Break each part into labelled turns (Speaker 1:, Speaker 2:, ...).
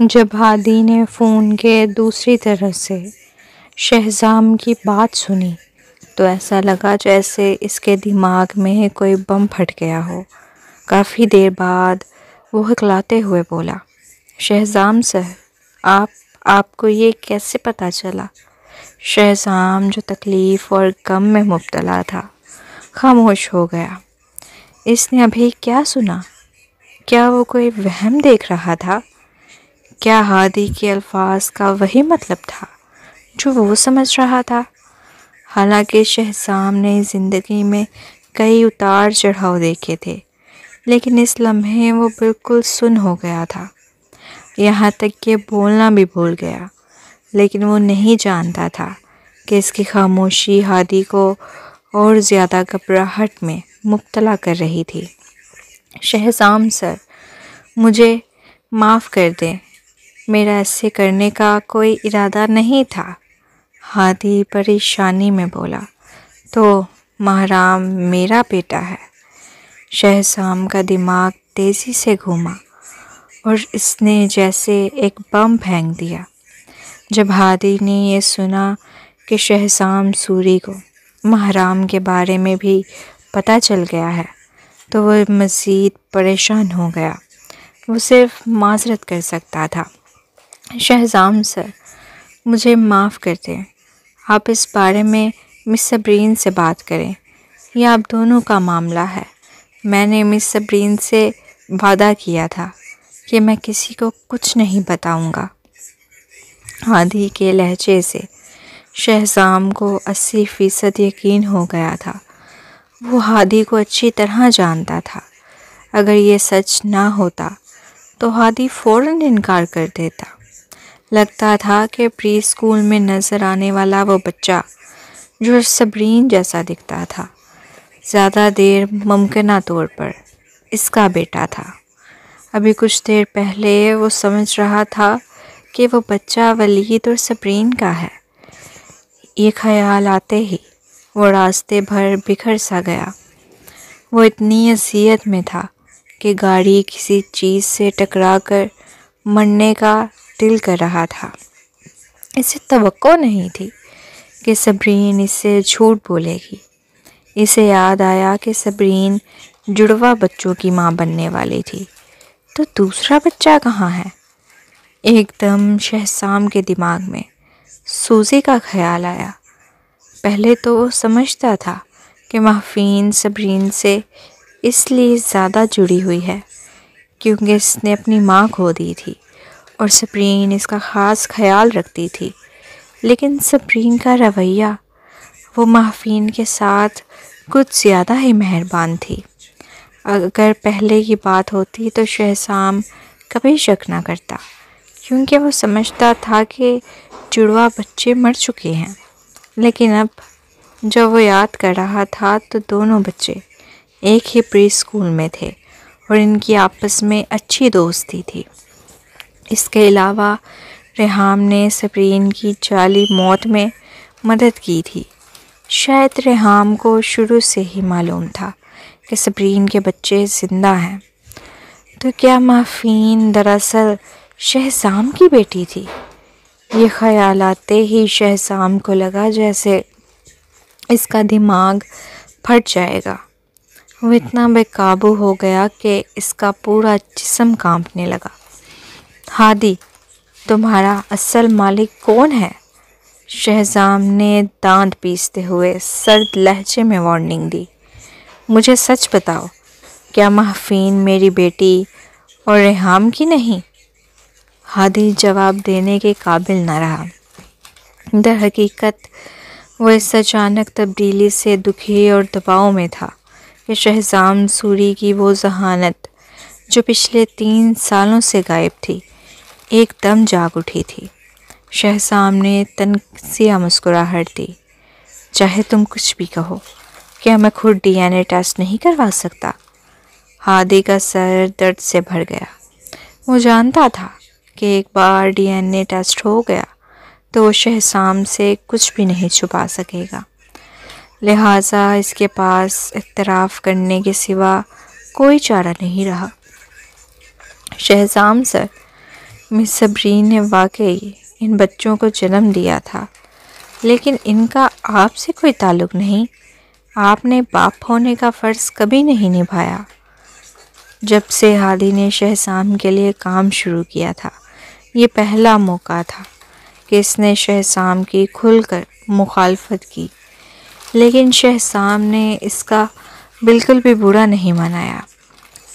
Speaker 1: جب ہادی نے فون کے دوسری طرف سے شہزام کی بات سنی تو ایسا لگا جیسے اس کے دماغ میں کوئی بم پھٹ گیا ہو۔ کافی دیر بعد وہ ہکلاتے ہوئے بولا، شہزام سر، آپ کو یہ کیسے پتہ چلا؟ شہزام جو تکلیف اور غم میں مبتلا تھا خاموش ہو گیا۔ اس نے ابھی کیا سنا؟ کیا وہ کوئی وہم دیکھ رہا تھا؟ کیا ہادی کے الفاظ کا وہی مطلب تھا جو وہ سمجھ رہا تھا؟ حالانکہ شہزام نے زندگی میں کئی اتار چڑھاؤ دیکھے تھے، لیکن اس لمحے وہ بالکل سن ہو گیا تھا، یہاں تک کہ بولنا بھی بھول گیا۔ لیکن وہ نہیں جانتا تھا کہ اس کی خاموشی ہادی کو اور زیادہ گھبراہٹ میں مبتلا کر رہی تھی۔ شہزام سر، مجھے معاف کر دیں، میرا ایسے کرنے کا کوئی ارادہ نہیں تھا، ہادی پریشانی میں بولا۔ تو مہرام میرا بیٹا ہے۔ شہزام کا دماغ تیزی سے گھوما اور اس نے جیسے ایک بم پھینک دیا۔ جب ہادی نے یہ سنا کہ شہزام سوری کو مہرام کے بارے میں بھی پتہ چل گیا ہے تو وہ مزید پریشان ہو گیا۔ وہ صرف معذرت کر سکتا تھا، شہزام سر، مجھے معاف کر دیں، آپ اس بارے میں مس صبرین سے بات کریں، یہ آپ دونوں کا معاملہ ہے۔ میں نے مس صبرین سے وعدہ کیا تھا کہ میں کسی کو کچھ نہیں بتاؤں گا۔ ہادی کے لہجے سے شہزام کو 80% یقین ہو گیا تھا۔ وہ ہادی کو اچھی طرح جانتا تھا۔ اگر یہ سچ نہ ہوتا تو ہادی فوراً انکار کر دیتا۔ لگتا تھا کہ پری اسکول میں نظر آنے والا وہ بچہ جو صبرین جیسا دکھتا تھا، زیادہ دیر ممکنہ طور پر اس کا بیٹا تھا۔ ابھی کچھ دیر پہلے وہ سمجھ رہا تھا کہ وہ بچہ ولید اور صبرین کا ہے۔ یہ خیال آتے ہی وہ راستے بھر بکھر سا گیا۔ وہ اتنی اذیت میں تھا کہ گاڑی کسی چیز سے ٹکرا کر مرنے کا دل کر رہا تھا۔ اسے توقع نہیں تھی کہ صبرین اس سے جھوٹ بولے گی۔ اسے یاد آیا کہ صبرین جڑواں بچوں کی ماں بننے والی تھی، تو دوسرا بچہ کہاں ہے؟ ایک دم شہزام کے دماغ میں سوزی کا خیال آیا۔ پہلے تو وہ سمجھتا تھا کہ محفین صبرین سے اس لیے زیادہ جڑی ہوئی ہے کیونکہ اس نے اپنی ماں کھو دی تھی اور صبرین اس کا خاص خیال رکھتی تھی، لیکن صبرین کا رویہ، وہ محفین کے ساتھ کچھ زیادہ ہی مہربان تھی۔ اگر پہلے کی بات ہوتی تو شہزام کبھی شک نہ کرتا، کیونکہ وہ سمجھتا تھا کہ جڑواں بچے مر چکے ہیں۔ لیکن اب جب وہ یاد کر رہا تھا تو دونوں بچے ایک ہی پری اسکول میں تھے اور ان کی آپس میں اچھی دوستی تھی۔ اس کے علاوہ ریحام نے صبرین کی جعلی موت میں مدد کی تھی۔ شاید ریحام کو شروع سے ہی معلوم تھا کہ صبرین کے بچے زندہ ہیں۔ تو کیا محفین دراصل شہزام کی بیٹی تھی؟ یہ خیال آتے ہی شہزام کو لگا جیسے اس کا دماغ پھٹ جائے گا۔ وہ اتنا بے قابو ہو گیا کہ اس کا پورا جسم کانپنے لگا۔ ہادی، تمہارا اصل مالک کون ہے؟ شہزام نے دانت پیستے ہوئے سرد لہجے میں وارننگ دی۔ مجھے سچ بتاؤ، کیا محفین میری بیٹی اور ریحام کی نہیں؟ ہادی جواب دینے کے قابل نہ رہا۔ در حقیقت وہ اس اچانک تبدیلی سے دکھی اور دباؤ میں تھا کہ شہزام سوری کی وہ ذہانت جو پچھلے 3 سالوں سے غائب تھی ایک دم جاگ اٹھی تھی۔ شہزام نے تنزیہ مسکراہٹ دی۔ چاہے تم کچھ بھی کہو، کیا میں خود ڈی این اے ٹیسٹ نہیں کروا سکتا؟ ہادی کا سر درد سے بھر گیا۔ وہ جانتا تھا کہ ایک بار ڈی این اے ٹیسٹ ہو گیا تو وہ شہزام سے کچھ بھی نہیں چھپا سکے گا، لہٰذا اس کے پاس اعتراف کرنے کے سوا کوئی چارہ نہیں رہا۔ شہزام سر، مس صبرین نے واقعی ان بچوں کو جنم دیا تھا، لیکن ان کا آپ سے کوئی تعلق نہیں۔ آپ نے باپ ہونے کا فرض کبھی نہیں نبھایا۔ جب سے ہادی نے شہزام کے لیے کام شروع کیا تھا، یہ پہلا موقع تھا کہ اس نے شہزام کی کھل کر مخالفت کی، لیکن شہزام نے اس کا بالکل بھی برا نہیں منایا،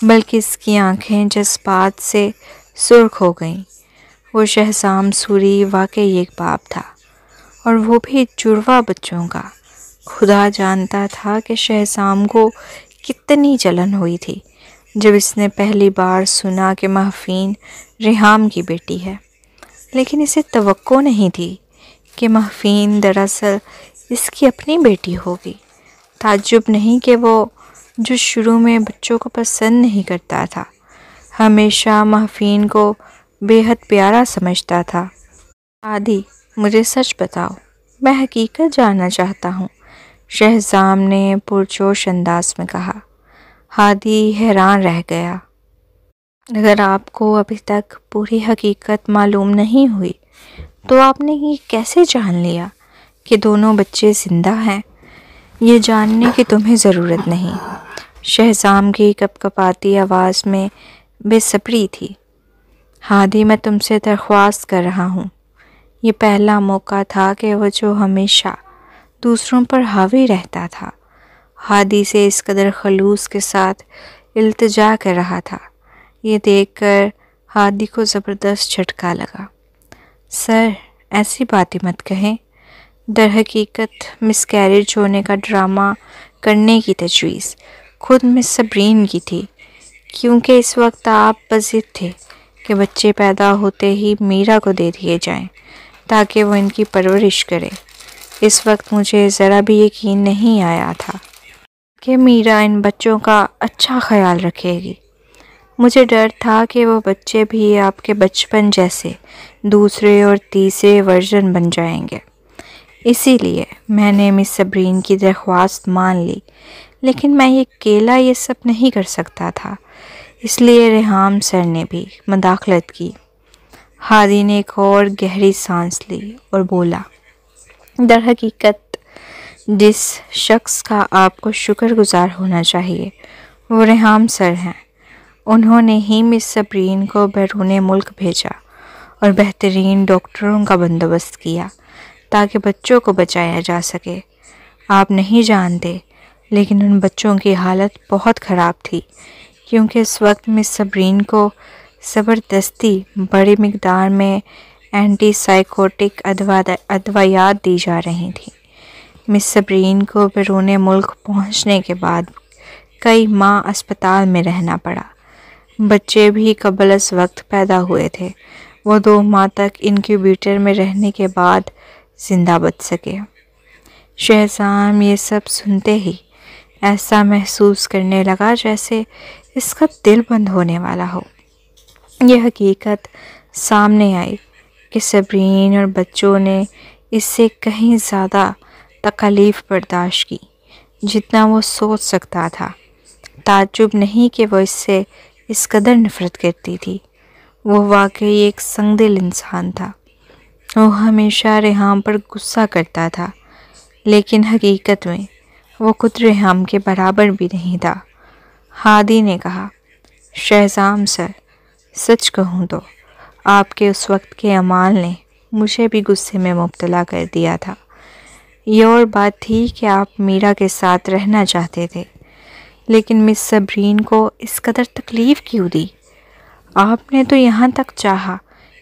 Speaker 1: بلکہ اس کی آنکھیں جذبات سے سرخ ہو گئیں۔ وہ شہزام سوری واقعی ایک باپ تھا، اور وہ بھی جڑواں بچوں کا۔ خدا جانتا تھا کہ شہزام کو کتنی جلن ہوئی تھی جب اس نے پہلی بار سنا کہ مہفین ریحام کی بیٹی ہے، لیکن اسے توقع نہیں تھی کہ مہفین دراصل اس کی اپنی بیٹی ہوگی۔ تعجب نہیں کہ وہ، جو شروع میں بچوں کو پسند نہیں کرتا تھا، ہمیشہ مہفین کو بے حد پیارا سمجھتا تھا۔ ہادی، مجھے سچ بتاؤ، میں حقیقت جاننا چاہتا ہوں، شہزام نے پرجوش انداز میں کہا۔ ہادی حیران رہ گیا۔ اگر آپ کو ابھی تک پوری حقیقت معلوم نہیں ہوئی تو آپ نے یہ کیسے جان لیا کہ دونوں بچے زندہ ہیں؟ یہ جاننے کی تمہیں ضرورت نہیں۔ شہزام کی کپکپاتی آواز میں بے صبری تھی۔ ہادی، میں تم سے درخواست کر رہا ہوں۔ یہ پہلا موقع تھا کہ وہ جو ہمیشہ دوسروں پر حاوی رہتا تھا، ہادی سے اس قدر خلوص کے ساتھ التجا کر رہا تھا۔ یہ دیکھ کر ہادی کو زبردست جھٹکا لگا۔ سر، ایسی باتیں مت کہیں۔ در حقیقت مس کیریج ہونے کا ڈرامہ کرنے کی تجویز خود مس صبرین کی تھی، کیونکہ اس وقت آپ بضد تھے کہ بچے پیدا ہوتے ہی میرا کو دے دیے جائیں تاکہ وہ ان کی پرورش کرے۔ اس وقت مجھے ذرا بھی یقین نہیں آیا تھا کہ میرا ان بچوں کا اچھا خیال رکھے گی۔ مجھے ڈر تھا کہ وہ بچے بھی آپ کے بچپن جیسے دوسرے اور تیسرے ورژن بن جائیں گے۔ اسی لیے میں نے مس صبرین کی درخواست مان لی، لیکن میں اکیلا یہ سب نہیں کر سکتا تھا، اس لیے ریحام سر نے بھی مداخلت کی۔ ہادی نے ایک اور گہری سانس لی اور بولا، در حقیقت جس شخص کا آپ کو شکر گزار ہونا چاہیے وہ ریحام سر ہیں۔ انہوں نے ہی مس صبرین کو بیرون ملک بھیجا اور بہترین ڈاکٹروں کا بندوبست کیا تاکہ بچوں کو بچایا جا سکے۔ آپ نہیں جانتے، لیکن ان بچوں کی حالت بہت خراب تھی، کیونکہ اس وقت مس صبرین کو زبردستی بڑی مقدار میں اینٹی سائیکوٹک ادویات دی جا رہی تھیں۔ مس صبرین کو بیرون ملک پہنچنے کے بعد کئی ماہ اسپتال میں رہنا پڑا۔ بچے بھی قبل از وقت پیدا ہوئے تھے۔ وہ 2 ماہ تک انکیوبیٹر میں رہنے کے بعد زندہ بچ سکے۔ شہزام یہ سب سنتے ہی ایسا محسوس کرنے لگا جیسے اس کا دل بند ہونے والا ہو۔ یہ حقیقت سامنے آئی کہ صبرین اور بچوں نے اس سے کہیں زیادہ تکالیف برداشت کی جتنا وہ سوچ سکتا تھا۔ تعجب نہیں کہ وہ اس سے اس قدر نفرت کرتی تھی۔ وہ واقعی ایک سنگ دل انسان تھا۔ وہ ہمیشہ ریحام پر غصہ کرتا تھا، لیکن حقیقت میں وہ خود ریحام کے برابر بھی نہیں تھا۔ ہادی نے کہا، شہزام سر، سچ کہوں تو آپ کے اس وقت کے اعمال نے مجھے بھی غصے میں مبتلا کر دیا تھا۔ یہ اور بات تھی کہ آپ میرا کے ساتھ رہنا چاہتے تھے، لیکن مس صبرین کو اس قدر تکلیف کیوں دی؟ آپ نے تو یہاں تک چاہا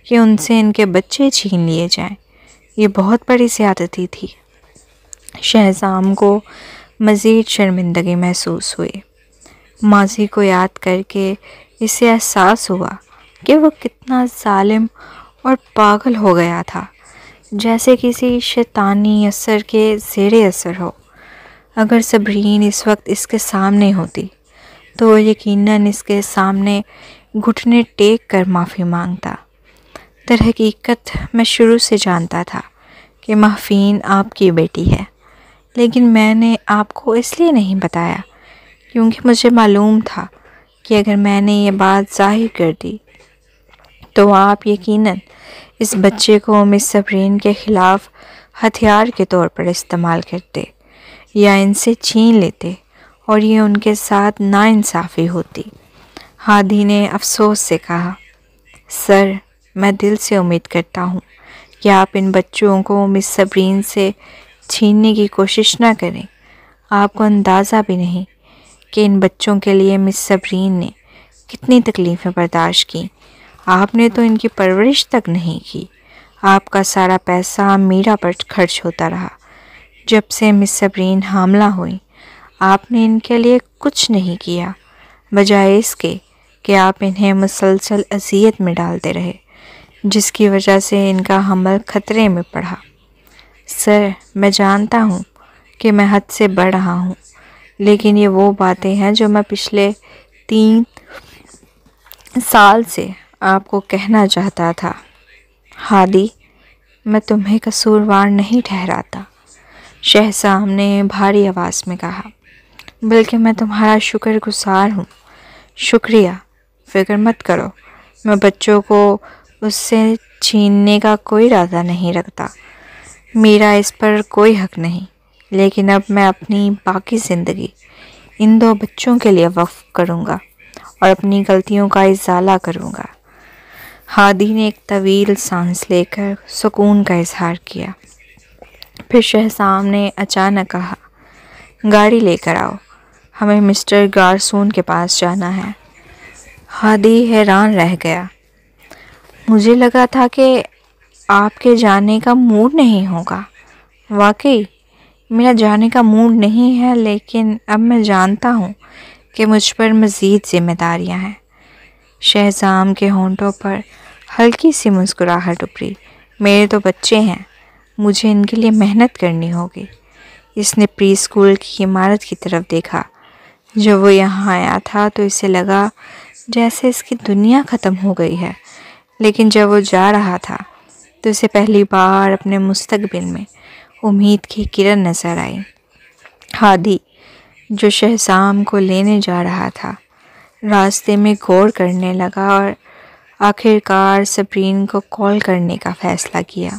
Speaker 1: کہ ان سے ان کے بچے چھین لیے جائیں۔ یہ بہت بڑی زیادتی تھی۔ شہزام کو مزید شرمندگی محسوس ہوئی۔ ماضی کو یاد کر کے اسے احساس ہوا کہ وہ کتنا ظالم اور پاگل ہو گیا تھا، جیسے کسی شیطانی اثر کے زیر اثر ہو۔ اگر صبرین اس وقت اس کے سامنے ہوتی تو وہ یقیناً اس کے سامنے گھٹنے ٹیک کر معافی مانگتا۔ در حقیقت میں شروع سے جانتا تھا کہ مہفین آپ کی بیٹی ہے، لیکن میں نے آپ کو اس لیے نہیں بتایا کیونکہ مجھے معلوم تھا کہ اگر میں نے یہ بات ظاہر کر دی تو آپ یقیناً اس بچے کو مس صبرین کے خلاف ہتھیار کے طور پر استعمال کرتے یا ان سے چھین لیتے اور یہ ان کے ساتھ ناانصافی ہوتی۔ ہادی نے افسوس سے کہا، سر، میں دل سے امید کرتا ہوں کہ آپ ان بچوں کو مس صبرین سے چھیننے کی کوشش نہ کریں۔ آپ کو اندازہ بھی نہیں کہ ان بچوں کے لیے مس صبرین نے کتنی تکلیفیں برداشت کیں۔ آپ نے تو ان کی پرورش تک نہیں کی۔ آپ کا سارا پیسہ میرا پر خرچ ہوتا رہا۔ جب سے مس صبرین حاملہ ہوئی آپ نے ان کے لیے کچھ نہیں کیا، بجائے اس کے کہ آپ انہیں مسلسل اذیت میں ڈالتے رہے، جس کی وجہ سے ان کا حمل خطرے میں پڑا۔ سر، میں جانتا ہوں کہ میں حد سے بڑھ رہا ہوں، لیکن یہ وہ باتیں ہیں جو میں پچھلے 3 سال سے آپ کو کہنا چاہتا تھا۔ ہادی، میں تمہیں قصوروار نہیں ٹھہراتا، شہزام نے بھاری آواز میں کہا، بلکہ میں تمہارا شکر گزار ہوں۔ شکریہ، فکر مت کرو، میں بچوں کو اس سے چھیننے کا کوئی ارادہ نہیں رکھتا، میرا اس پر کوئی حق نہیں، لیکن اب میں اپنی باقی زندگی ان 2 بچوں کے لیے وقف کروں گا اور اپنی غلطیوں کا ازالہ کروں گا۔ ہادی نے ایک طویل سانس لے کر سکون کا اظہار کیا۔ پھر شہزام نے اچانک کہا، گاڑی لے کر آؤ، ہمیں مسٹر گارسون کے پاس جانا ہے۔ ہادی حیران رہ گیا۔ مجھے لگا تھا کہ آپ کے جانے کا موڈ نہیں ہوگا۔ واقعی میرا جانے کا موڈ نہیں ہے، لیکن اب میں جانتا ہوں کہ مجھ پر مزید ذمہ داریاں ہیں۔ شہزام کے ہونٹوں پر ہلکی سی مسکراہٹ ابھری۔ میرے 2 بچے ہیں، مجھے ان کے لیے محنت کرنی ہوگی۔ اس نے پری اسکول کی عمارت کی طرف دیکھا۔ جب وہ یہاں آیا تھا تو اسے لگا جیسے اس کی دنیا ختم ہو گئی ہے، لیکن جب وہ جا رہا تھا تو اسے پہلی بار اپنے مستقبل میں امید کی کرن نظر آئی۔ ہادی، جو شہزام کو لینے جا رہا تھا، راستے میں غور کرنے لگا اور آخر کار صبرین کو کال کرنے کا فیصلہ کیا۔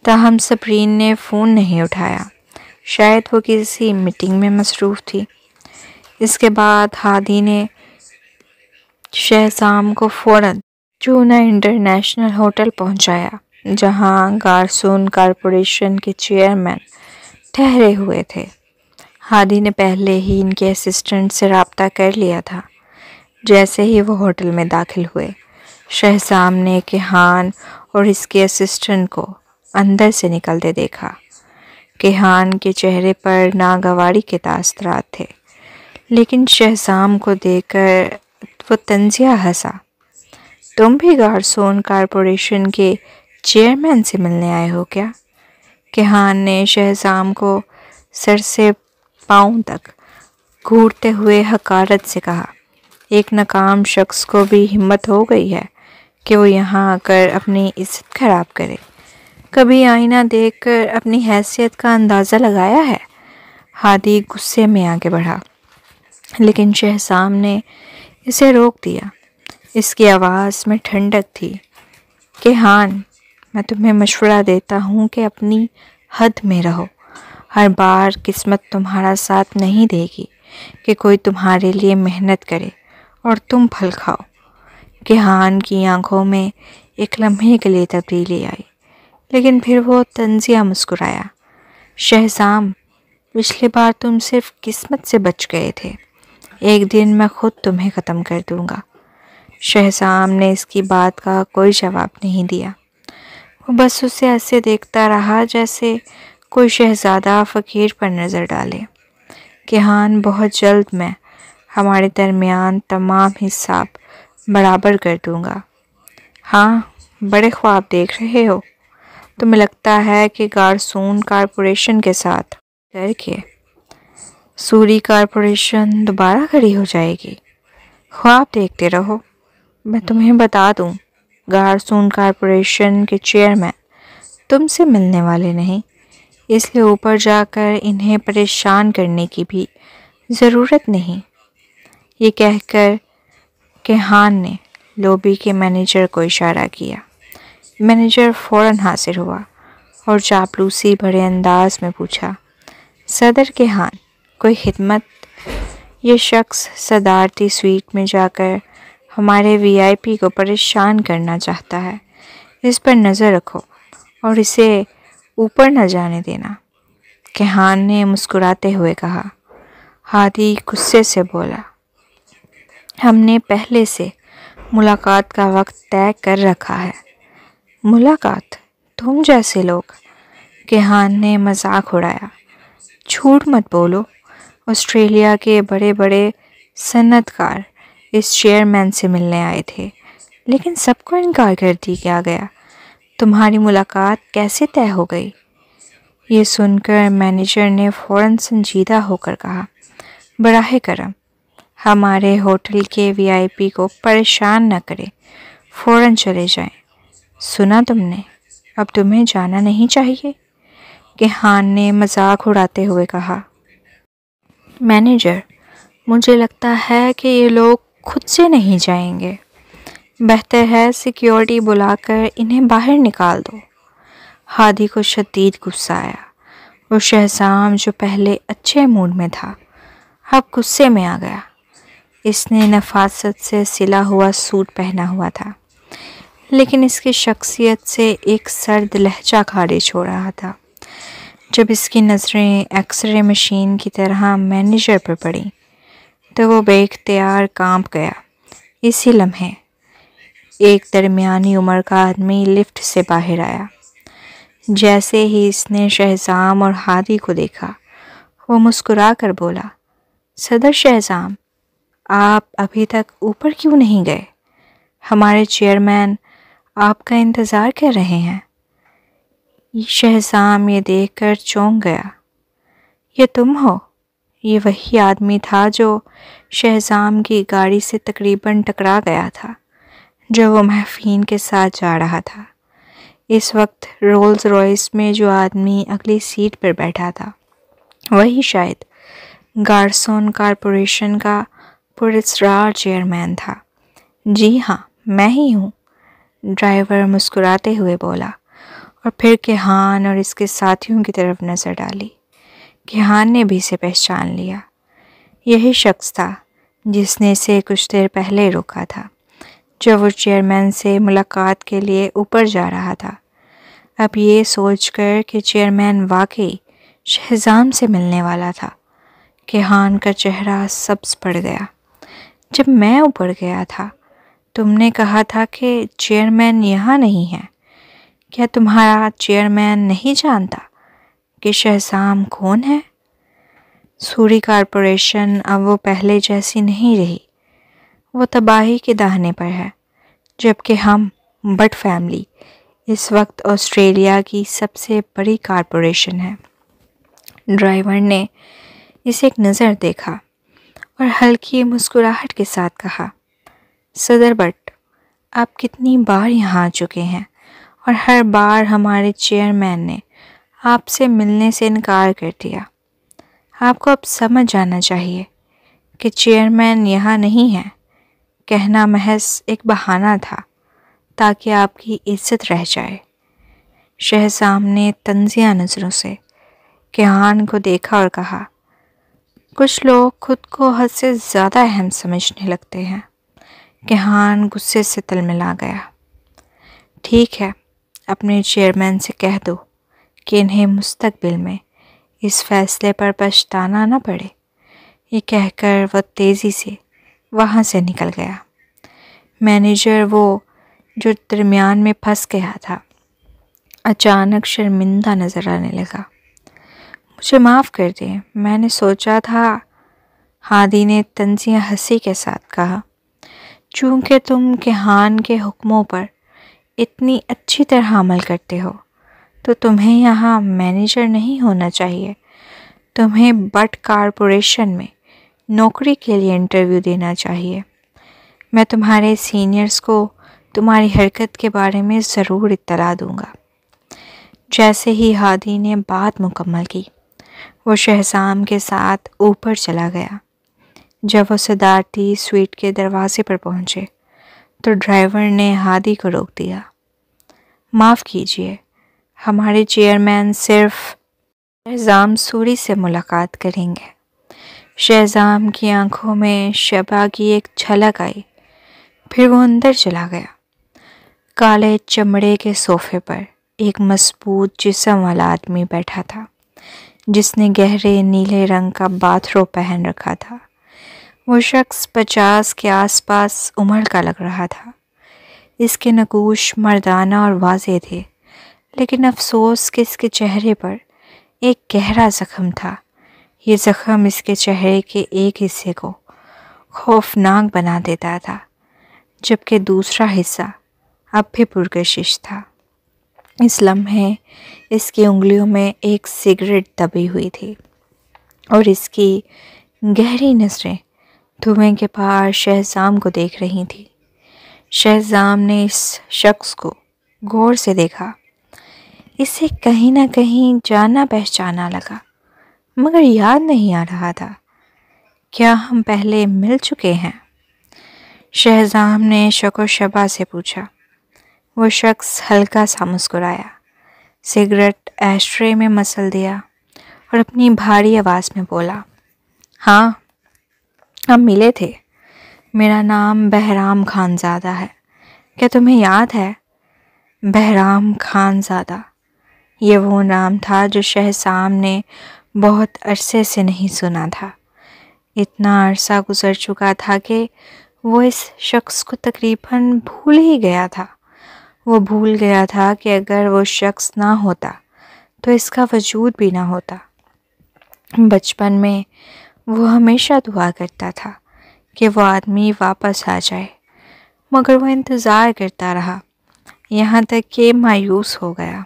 Speaker 1: تاہم صبرین نے فون نہیں اٹھایا، شاید وہ کسی میٹنگ میں مصروف تھی۔ اس کے بعد ہادی نے شہزام کو فوراً چونا انٹرنیشنل ہوٹل پہنچایا، جہاں گارسون کارپوریشن کے چیئرمین ٹھہرے ہوئے تھے۔ ہادی نے پہلے ہی ان کے اسسٹنٹ سے رابطہ کر لیا تھا۔ جیسے ہی وہ ہوٹل میں داخل ہوئے، شہزام نے کیہان اور اس کے اسسٹنٹ کو اندر سے نکلتے دیکھا۔ کیہان کے چہرے پر ناگواری کے تاثرات تھے، لیکن شہزام کو دیکھ کر وہ طنزیہ ہنسا۔ تم بھی گارسون کارپوریشن کے چیئرمین سے ملنے آئے ہو کیا؟ کیہان نے شہزام کو سر سے پاؤں تک گھورتے ہوئے حقارت سے کہا، ایک ناکام شخص کو بھی ہمت ہو گئی ہے کہ وہ یہاں آ کر اپنی عزت خراب کرے۔ کبھی آئینہ دیکھ کر اپنی حیثیت کا اندازہ لگایا ہے؟ ہادی غصے میں آگے بڑھا، لیکن شہزام نے اسے روک دیا۔ اس کی آواز میں ٹھنڈک تھی۔ کیہان، میں تمہیں مشورہ دیتا ہوں کہ اپنی حد میں رہو۔ ہر بار قسمت تمہارا ساتھ نہیں دے گی کہ کوئی تمہارے لیے محنت کرے اور تم پھل کھاؤ۔ کیہان کی آنکھوں میں ایک لمحے کے لیے تبدیلی آئی، لیکن پھر وہ طنزیہ مسکرایا۔ شہزام، پچھلی بار تم صرف قسمت سے بچ گئے تھے، ایک دن میں خود تمہیں ختم کر دوں گا۔ شہزام نے اس کی بات کا کوئی جواب نہیں دیا۔ وہ بس اسے ایسے دیکھتا رہا جیسے کوئی شہزادہ فقیر پر نظر ڈالے۔ کیہان، بہت جلد میں ہمارے درمیان تمام حساب برابر کر دوں گا۔ ہاں، بڑے خواب دیکھ رہے ہو۔ تمہیں لگتا ہے کہ گارسون کارپوریشن کے ساتھ کر کے سوری کارپوریشن دوبارہ کھڑی ہو جائے گی؟ خواب دیکھتے رہو۔ میں تمہیں بتا دوں، گارسون کارپوریشن کے چیئرمین تم سے ملنے والے نہیں، اس لیے اوپر جا کر انہیں پریشان کرنے کی بھی ضرورت نہیں۔ یہ کہہ کر کیہان نے لوبی کے مینیجر کو اشارہ کیا۔ مینیجر فوراً حاضر ہوا اور چاپلوسی بھرے انداز میں پوچھا، صدر کے ہاں کوئی خدمت؟ یہ شخص صدارتی سویٹ میں جا کر ہمارے وی آئی پی کو پریشان کرنا چاہتا ہے، اس پر نظر رکھو اور اسے اوپر نہ جانے دینا، کیہان نے مسکراتے ہوئے کہا۔ ہادی غصے سے بولا، ہم نے پہلے سے ملاقات کا وقت طے کر رکھا ہے۔ ملاقات؟ تم جیسے لوگ؟ کیہان نے مذاق اڑایا۔ جھوٹ مت بولو، آسٹریلیا کے بڑے بڑے صنعت کار اس چیئرمین سے ملنے آئے تھے، لیکن سب کو انکار کر دیا گیا۔ تمہاری ملاقات کیسے طے ہو گئی؟ یہ سن کر مینیجر نے فوراً سنجیدہ ہو کر کہا، براہ کرم ہمارے ہوٹل کے وی آئی پی کو پریشان نہ کریں، فوراً چلے جائیں۔ سنا تم نے؟ اب تمہیں جانا نہیں چاہیے، کیہان نے مذاق اڑاتے ہوئے کہا۔ مینیجر، مجھے لگتا ہے کہ یہ لوگ خود سے نہیں جائیں گے، بہتر ہے سیکیورٹی بلا کر انہیں باہر نکال دو۔ ہادی کو شدید غصہ آیا۔ وہ شہزام جو پہلے اچھے موڈ میں تھا اب غصے میں آ گیا۔ اس نے نفاست سے سلا ہوا سوٹ پہنا ہوا تھا، لیکن اس کی شخصیت سے ایک سرد لہجہ خارج ہو رہا تھا۔ جب اس کی نظریں ایکس رے مشین کی طرح مینیجر پر پڑیں تو وہ بے اختیار کانپ گیا۔ اسی لمحے ایک درمیانی عمر کا آدمی لفٹ سے باہر آیا۔ جیسے ہی اس نے شہزام اور ہادی کو دیکھا، وہ مسکرا کر بولا، صدر شہزام، آپ ابھی تک اوپر کیوں نہیں گئے؟ ہمارے چیئرمین آپ کا انتظار کر رہے ہیں۔ شہزام یہ دیکھ کر چونک گیا۔ یہ تم ہو؟ یہ وہی آدمی تھا جو شہزام کی گاڑی سے تقریباً ٹکرا گیا تھا جب وہ محفین کے ساتھ جا رہا تھا۔ اس وقت رولز رائس میں جو آدمی اگلی سیٹ پر بیٹھا تھا وہی شاید گارسون کارپوریشن کا پراسرار چیئرمین تھا۔ جی ہاں، میں ہی ہوں، ڈرائیور مسکراتے ہوئے بولا، اور پھر کیہان اور اس کے ساتھیوں کی طرف نظر ڈالی۔ کیہان نے بھی اسے پہچان لیا۔ یہی شخص تھا جس نے اسے کچھ دیر پہلے روکا تھا جب وہ چیئرمین سے ملاقات کے لیے اوپر جا رہا تھا۔ اب یہ سوچ کر کہ چیئرمین واقعی شہزام سے ملنے والا تھا، کیہان کا چہرہ سبز پڑ گیا۔ جب میں اوپر گیا تھا تم نے کہا تھا کہ چیئرمین یہاں نہیں ہے۔ کیا تمہارا چیئرمین نہیں جانتا کہ شہزام کون ہے؟ سوری کارپوریشن اب وہ پہلے جیسی نہیں رہی، وہ تباہی کے دہانے پر ہے، جبکہ ہم بٹ فیملی اس وقت آسٹریلیا کی سب سے بڑی کارپوریشن ہے۔ ڈرائیور نے اسے ایک نظر دیکھا اور ہلکی مسکراہٹ کے ساتھ کہا، صدر بٹ، آپ کتنی بار یہاں آ چکے ہیں اور ہر بار ہمارے چیئرمین نے آپ سے ملنے سے انکار کر دیا۔ آپ کو اب سمجھ جانا چاہیے کہ چیئرمین یہاں نہیں ہے، کہنا محض ایک بہانہ تھا تاکہ آپ کی عزت رہ جائے۔ شہزام نے طنزیہ نظروں سے کیہان کو دیکھا اور کہا، کچھ لوگ خود کو حد سے زیادہ اہم سمجھنے لگتے ہیں۔ کیہان غصے سے تلملا گیا۔ ٹھیک ہے، اپنے چیئرمین سے کہہ دو کہ انہیں مستقبل میں اس فیصلے پر پچھتانا نہ پڑے۔ یہ کہہ کر وہ تیزی سے وہاں سے نکل گیا۔ مینیجر، وہ جو درمیان میں پھنس گیا تھا، اچانک شرمندہ نظر آنے لگا۔ مجھے معاف کر دیں، میں نے سوچا تھا، ہادی نے طنزیہ ہنسی کے ساتھ کہا، چونکہ تم کیہان کے حکموں پر اتنی اچھی طرح عمل کرتے ہو تو تمہیں یہاں مینیجر نہیں ہونا چاہیے، تمہیں بٹ کارپوریشن میں نوکری کے لیے انٹرویو دینا چاہیے۔ میں تمہارے سینئرز کو تمہاری حرکت کے بارے میں ضرور اطلاع دوں گا۔ جیسے ہی ہادی نے بات مکمل کی، وہ شہزام کے ساتھ اوپر چلا گیا۔ جب وہ صدارتی سویٹ کے دروازے پر پہنچے تو ڈرائیور نے ہادی کو روک دیا۔ معاف کیجیے، ہمارے چیئرمین صرف شہزام سوری سے ملاقات کریں گے۔ شہزام کی آنکھوں میں شبا کی ایک جھلک آئی، پھر وہ اندر چلا گیا۔ کالے چمڑے کے صوفے پر ایک مضبوط جسم والا آدمی بیٹھا تھا، جس نے گہرے نیلے رنگ کا باتھ روب پہن رکھا تھا۔ وہ شخص 50 کے آس پاس عمر کا لگ رہا تھا۔ اس کے نقوش مردانہ اور واضح تھے، لیکن افسوس کہ اس کے چہرے پر ایک گہرا زخم تھا۔ یہ زخم اس کے چہرے کے ایک حصے کو خوفناک بنا دیتا تھا، جبکہ دوسرا حصہ اب بھی پرکشش تھا۔ اس لمحے اس کی انگلیوں میں ایک سگریٹ دبی ہوئی تھی، اور اس کی گہری نظریں دھوئیں کے پار شہزام کو دیکھ رہی تھیں۔ شہزام نے اس شخص کو غور سے دیکھا۔ اسے کہیں نہ کہیں جانا پہچانا لگا، مگر یاد نہیں آ رہا تھا۔ کیا ہم پہلے مل چکے ہیں؟ شہزام نے شک و شبہ سے پوچھا۔ وہ شخص ہلکا سا مسکرایا، سگریٹ ایش ٹرے میں مسل دیا اور اپنی بھاری آواز میں بولا، ہاں، ہم ملے تھے۔ میرا نام بہرام خان زادہ ہے۔ کیا تمہیں یاد ہے؟ بہرام خان زادہ، یہ وہ نام تھا جو شہزام نے بہت عرصے سے نہیں سنا تھا۔ اتنا عرصہ گزر چکا تھا کہ وہ اس شخص کو تقریباً بھول ہی گیا تھا۔ وہ بھول گیا تھا کہ اگر وہ شخص نہ ہوتا تو اس کا وجود بھی نہ ہوتا۔ بچپن میں وہ ہمیشہ دعا کرتا تھا کہ وہ آدمی واپس آ جائے، مگر وہ انتظار کرتا رہا، یہاں تک کہ مایوس ہو گیا۔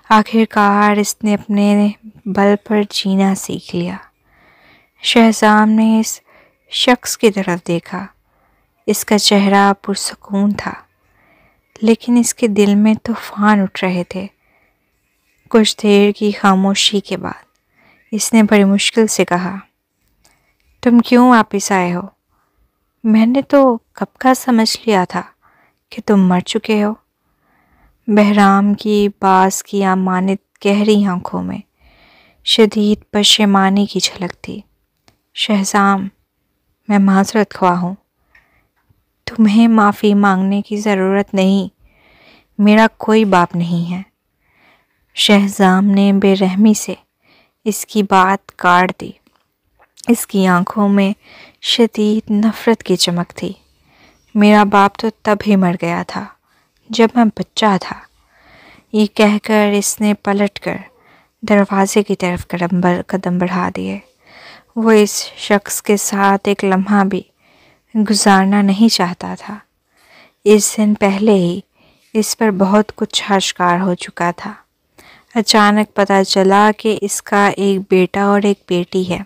Speaker 1: آخر کار اس نے اپنے بل پر جینا سیکھ لیا۔ شہزام نے اس شخص کی طرف دیکھا۔ اس کا چہرہ پرسکون تھا، لیکن اس کے دل میں طوفان اٹھ رہے تھے۔ کچھ دیر کی خاموشی کے بعد اس نے بڑی مشکل سے کہا، تم کیوں واپس آئے ہو؟ میں نے تو کب کا سمجھ لیا تھا کہ تم مر چکے ہو۔ بہرام کی باز کی امانت گہری آنکھوں میں شدید پشیمانی کی جھلک تھی۔ شہزام، میں معذرت خواہ ہوں۔ تمہیں معافی مانگنے کی ضرورت نہیں، میرا کوئی باپ نہیں ہے۔ شہزام نے بے رحمی سے اس کی بات کاٹ دی۔ اس کی آنکھوں میں شدید نفرت کی چمک تھی۔ میرا باپ تو تب ہی مر گیا تھا جب میں بچہ تھا۔ یہ کہہ کر اس نے پلٹ کر دروازے کی طرف قدم بڑھا دیے۔ وہ اس شخص کے ساتھ ایک لمحہ بھی گزارنا نہیں چاہتا تھا۔ اس دن پہلے ہی اس پر بہت کچھ آشکار ہو چکا تھا۔ اچانک پتہ چلا کہ اس کا ایک بیٹا اور ایک بیٹی ہے،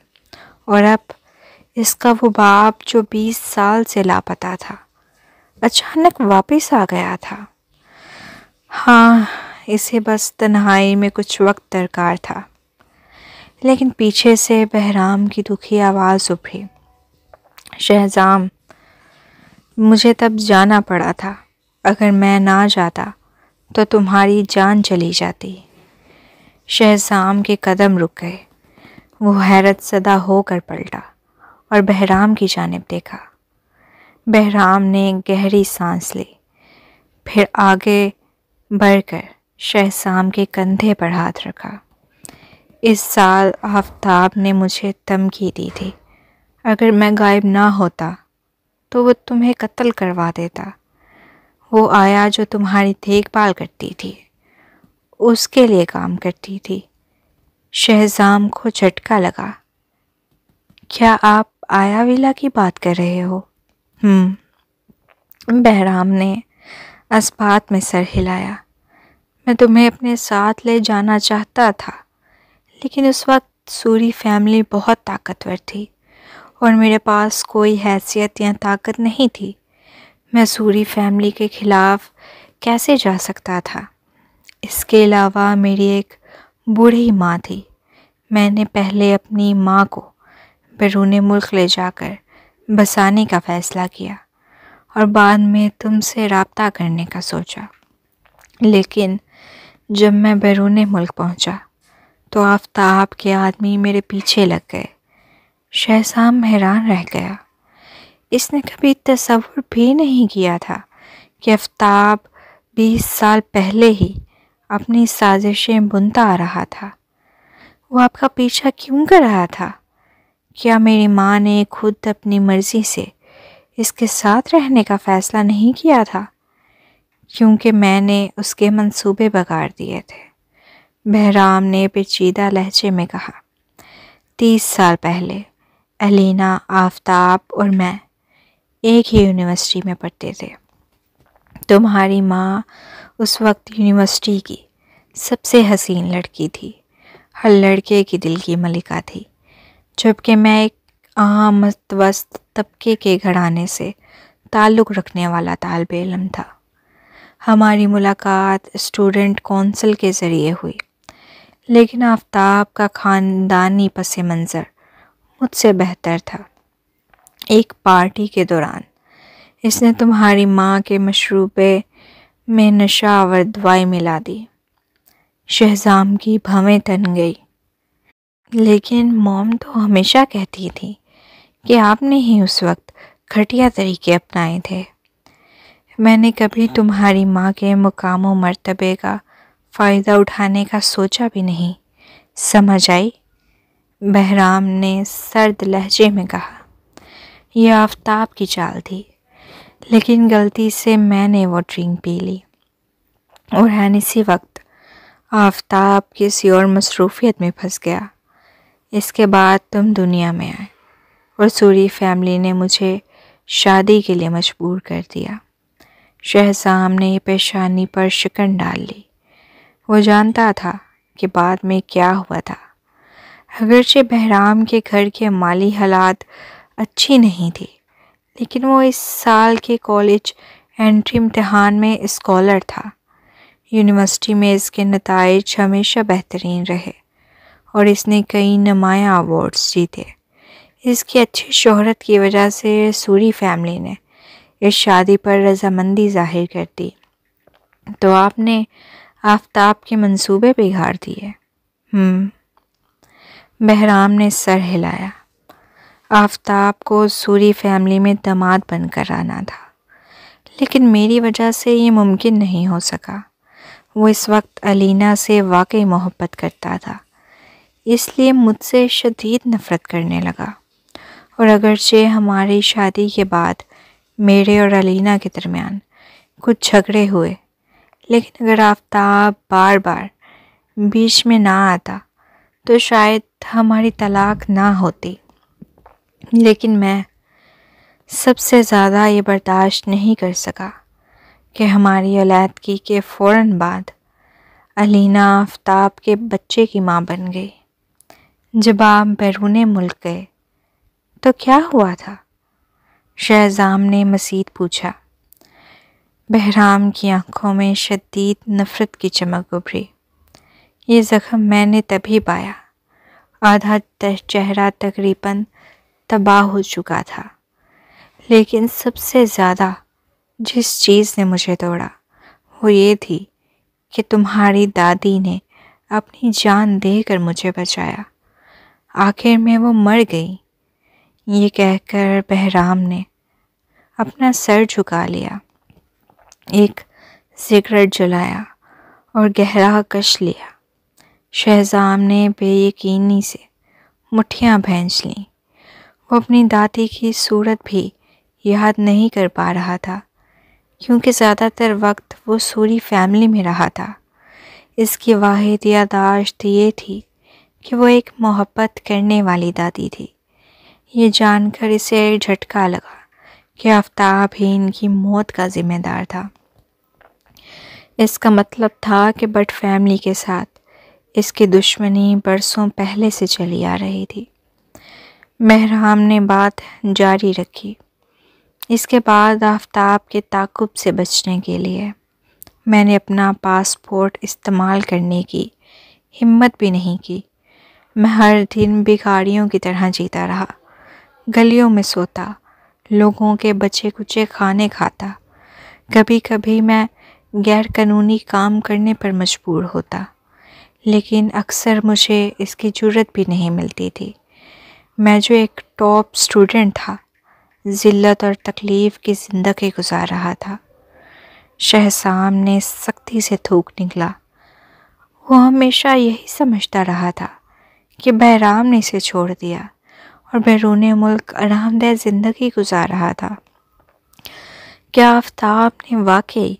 Speaker 1: اور اب اس کا وہ باپ جو 20 سال سے لاپتہ تھا اچانک واپس آ گیا تھا۔ ہاں، اسے بس تنہائی میں کچھ وقت درکار تھا۔ لیکن پیچھے سے بہرام کی دکھی آواز ابھری، شہزام، مجھے تب جانا پڑا تھا۔ اگر میں نہ جاتا تو تمہاری جان چلی جاتی۔ شہزام کے قدم رک گئے۔ وہ حیرت زدہ ہو کر پلٹا اور بہرام کی جانب دیکھا۔ بہرام نے گہری سانس لی، پھر آگے بڑھ کر شہزام کے کندھے پر ہاتھ رکھا۔ اس سال آفتاب نے مجھے دھمکی دی تھی، اگر میں غائب نہ ہوتا تو وہ تمہیں قتل کروا دیتا۔ وہ آیا جو تمہاری دیکھ بھال کرتی تھی، اس کے لیے کام کرتی تھی۔ شہزام کو جھٹکا لگا۔ کیا آپ آیا ویلا کی بات کر رہے ہو؟ بہرام نے اثبات میں سر ہلایا۔ میں تمہیں اپنے ساتھ لے جانا چاہتا تھا، لیکن اس وقت سوری فیملی بہت طاقتور تھی اور میرے پاس کوئی حیثیت یا طاقت نہیں تھی۔ میں سوری فیملی کے خلاف کیسے جا سکتا تھا؟ اس کے علاوہ میری ایک بوڑھی ماں تھی۔ میں نے پہلے اپنی ماں کو بیرون ملک لے جا کر بسانے کا فیصلہ کیا، اور بعد میں تم سے رابطہ کرنے کا سوچا، لیکن جب میں بیرون ملک پہنچا تو آفتاب کے آدمی میرے پیچھے لگ گئے۔ شہزام حیران رہ گیا۔ اس نے کبھی تصور بھی نہیں کیا تھا کہ آفتاب 20 سال پہلے ہی اپنی سازشیں بنتا آ رہا تھا۔ وہ آپ کا پیچھا کیوں کر رہا تھا؟ کیا میری ماں نے خود اپنی مرضی سے اس کے ساتھ رہنے کا فیصلہ نہیں کیا تھا؟ کیونکہ میں نے اس کے منصوبے بگاڑ دیے تھے، بہرام نے پیچیدہ لہجے میں کہا۔ 30 سال پہلے علینا، آفتاب اور میں ایک ہی یونیورسٹی میں پڑھتے تھے۔ تمہاری ماں اس وقت یونیورسٹی کی سب سے حسین لڑکی تھی، ہر لڑکے کی دل کی ملکہ تھی، جبکہ میں ایک عام متوسط طبقے کے گھرانے سے تعلق رکھنے والا طالب علم تھا۔ ہماری ملاقات اسٹوڈنٹ کونسل کے ذریعے ہوئی، لیکن آفتاب کا خاندانی پس منظر مجھ سے بہتر تھا۔ ایک پارٹی کے دوران اس نے تمہاری ماں کے مشروبے میں نشہ آور دوائی ملا دی۔ شہزام کی بھویں تن گئی۔ لیکن موم تو ہمیشہ کہتی تھی کہ آپ نے ہی اس وقت گھٹیا طریقے اپنائے تھے۔ میں نے کبھی تمہاری ماں کے مقام و مرتبے کا فائدہ اٹھانے کا سوچا بھی نہیں، سمجھ آئی؟ بہرام نے سرد لہجے میں کہا۔ یہ آفتاب کی چال تھی، لیکن غلطی سے میں نے وہ ڈرنک پی لی، اور اسی وقت آفتاب کسی اور مصروفیت میں پھنس گیا۔ اس کے بعد تم دنیا میں آئے اور سوری فیملی نے مجھے شادی کے لیے مجبور کر دیا۔ شہزام نے پیشانی پر شکن ڈال لی۔ وہ جانتا تھا کہ بعد میں کیا ہوا تھا۔ اگرچہ بہرام کے گھر کے مالی حالات اچھی نہیں تھی، لیکن وہ اس سال کے کالج انٹری امتحان میں اسکالر تھا۔ یونیورسٹی میں اس کے نتائج ہمیشہ بہترین رہے اور اس نے کئی نمایاں ایوارڈز جیتے۔ اس کی اچھی شہرت کی وجہ سے سوری فیملی نے اس شادی پر رضامندی ظاہر کر دی، تو آپ نے آفتاب کے منصوبے بگاڑ دیے۔ بہرام نے سر ہلایا۔ آفتاب کو سوری فیملی میں داماد بن کر آنا تھا، لیکن میری وجہ سے یہ ممکن نہیں ہو سکا۔ وہ اس وقت علینا سے واقعی محبت کرتا تھا، اس لیے مجھ سے شدید نفرت کرنے لگا، اور اگرچہ ہماری شادی کے بعد میرے اور علینا کے درمیان کچھ جھگڑے ہوئے، لیکن اگر آفتاب بار بار بیچ میں نہ آتا تو شاید ہماری طلاق نہ ہوتی۔ لیکن میں سب سے زیادہ یہ برداشت نہیں کر سکا کہ ہماری علیحدگی کے فوراً بعد علینا آفتاب کے بچے کی ماں بن گئی۔ جب آپ بیرون ملک گئے تو کیا ہوا تھا؟ شہزام نے مزید پوچھا۔ بہرام کی آنکھوں میں شدید نفرت کی چمک ابھری۔ یہ زخم میں نے تبھی پایا، آدھا چہرہ تقریباً تباہ ہو چکا تھا، لیکن سب سے زیادہ جس چیز نے مجھے توڑا وہ یہ تھی کہ تمہاری دادی نے اپنی جان دے کر مجھے بچایا۔ آخر میں وہ مر گئی۔ یہ کہہ کر بہرام نے اپنا سر جھکا لیا، ایک سگریٹ جلایا اور گہرا کش لیا۔ شہزام نے بے یقینی سے مٹھیاں بھینچ لیں۔ وہ اپنی دادی کی صورت بھی یاد نہیں کر پا رہا تھا، کیونکہ زیادہ تر وقت وہ سوری فیملی میں رہا تھا۔ اس کی واحد یادداشت یہ تھی کہ وہ ایک محبت کرنے والی دادی تھی۔ یہ جان کر اسے جھٹکا لگا کہ آفتاب ہی ان کی موت کا ذمہ دار تھا۔ اس کا مطلب تھا کہ بٹ فیملی کے ساتھ اس کی دشمنی برسوں پہلے سے چلی آ رہی تھی۔ بہرام نے بات جاری رکھی۔ اس کے بعد آفتاب کے تعاقب سے بچنے کے لیے میں نے اپنا پاسپورٹ استعمال کرنے کی ہمت بھی نہیں کی۔ میں ہر دن بھکاریوں کی طرح جیتا رہا، گلیوں میں سوتا، لوگوں کے بچے کچے کھانے کھاتا۔ کبھی کبھی میں غیر قانونی کام کرنے پر مجبور ہوتا، لیکن اکثر مجھے اس کی جرت بھی نہیں ملتی تھی۔ میں جو ایک ٹاپ سٹوڈنٹ تھا، ذلت اور تکلیف کی زندگی گزار رہا تھا۔ شہزام نے سختی سے تھوک نکلا۔ وہ ہمیشہ یہی سمجھتا رہا تھا کہ بہرام نے اسے چھوڑ دیا اور بیرون ملک آرام دہ زندگی گزار رہا تھا۔ کیا آفتاب نے واقعی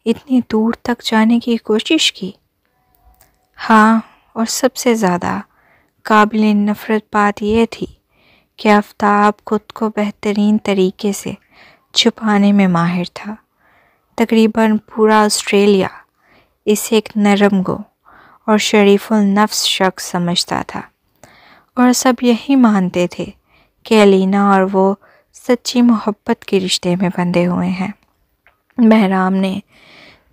Speaker 1: اتنی دور تک جانے کی کوشش کی؟ ہاں، اور سب سے زیادہ قابل نفرت بات یہ تھی کہ آفتاب خود کو بہترین طریقے سے چھپانے میں ماہر تھا۔ تقریباً پورا آسٹریلیا اسے ایک نرم گو اور شریف النفس شخص سمجھتا تھا، اور سب یہی مانتے تھے کہ الینا اور وہ سچی محبت کے رشتے میں بندھے ہوئے ہیں۔ بہرام نے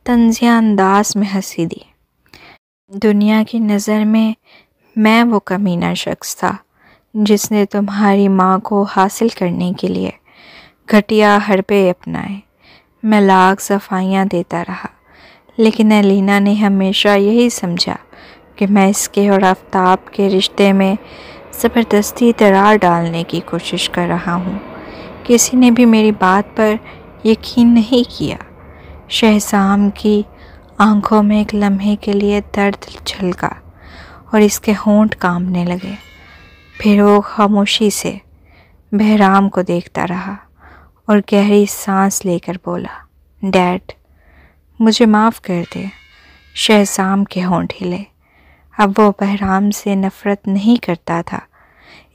Speaker 1: طنزیہ انداز میں ہنسی دی۔ دنیا کی نظر میں وہ کمینہ شخص تھا جس نے تمہاری ماں کو حاصل کرنے کے لیے گھٹیا حربے اپنائے۔ میں لاکھ صفائیاں دیتا رہا، لیکن الینا نے ہمیشہ یہی سمجھا کہ میں اس کے اور آفتاب کے رشتے میں زبردستی درار ڈالنے کی کوشش کر رہا ہوں۔ کسی نے بھی میری بات پر یقین نہیں کیا۔ شہزام کی آنکھوں میں ایک لمحے کے لیے درد جھلکا اور اس کے ہونٹ کانپنے لگے۔ پھر وہ خاموشی سے بہرام کو دیکھتا رہا اور گہری سانس لے کر بولا، ڈیڈ، مجھے معاف کر دے۔ شہزام کے ہونٹ ہلے۔ اب وہ بہرام سے نفرت نہیں کرتا تھا۔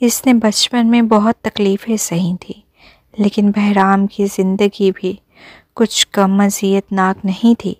Speaker 1: اس نے بچپن میں بہت تکلیفیں سہی تھیں، لیکن بہرام کی زندگی بھی کچھ کم اذیت ناک نہیں تھی۔